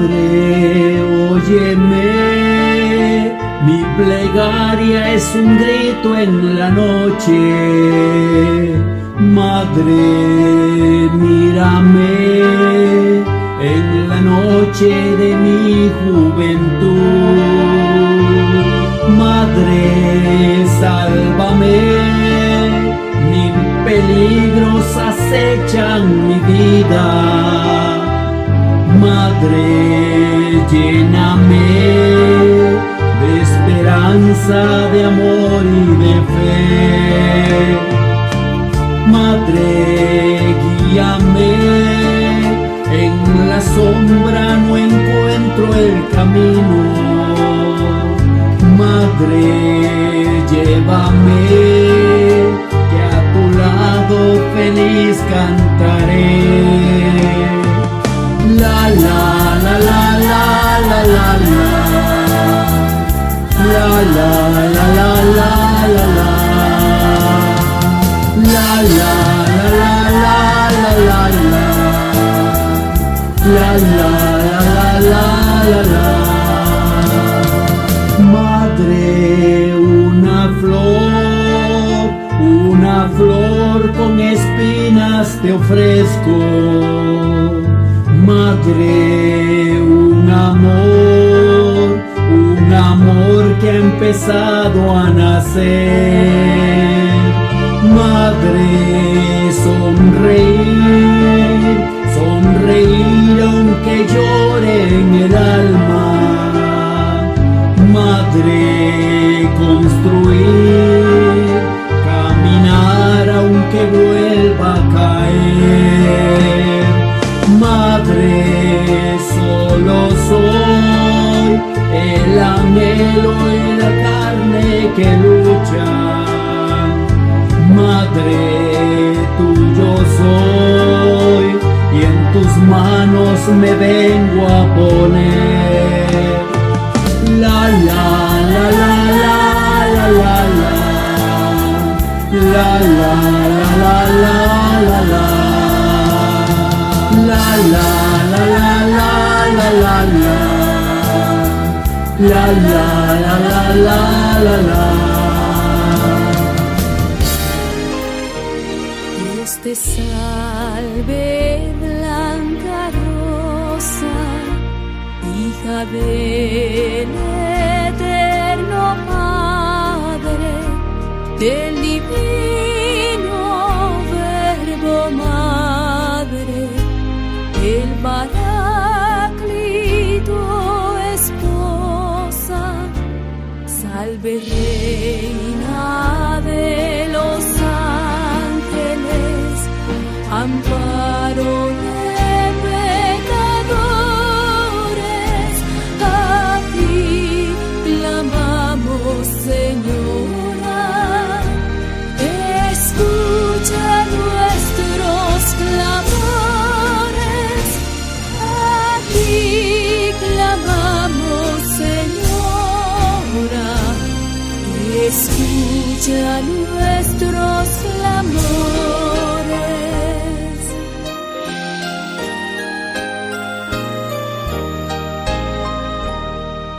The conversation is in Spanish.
Madre, óyeme, mi plegaria es un grito en la noche. Madre, mírame en la noche de mi juventud. Madre, sálvame, mil peligros acechan mi vida. Madre, lléname de esperanza, de amor y de fe. Madre, guíame, en la sombra no encuentro el camino. Madre, llévame, que a tu lado feliz cantaré. La la la la la la la la. La la la la la la la. La la la la la la la la. La la la la la la. Madre, una flor con espinas te ofrezco. Madre, un amor que ha empezado a nacer. Madre, sonreír, sonreír aunque llore en el alma. Madre, construir, caminar aunque vuelva a caer. Madre, solo soy el anhelo y la carne que luchan. Madre, tuyo soy y en tus manos me vengo a poner. La la la la la la la la. La la la la la la la. La la la la la la la la. La la la la la la la. Dios te salve, blanca rosa, hija del eterno Padre, del divino Verbo, Madre, el Paráclito, esposa. Salve, Reina de los ángeles, amparo de pecadores. A ti clamamos, Señora, escucha nuestros clamores. A ti clamamos, Señora, escucha nuestros clamores.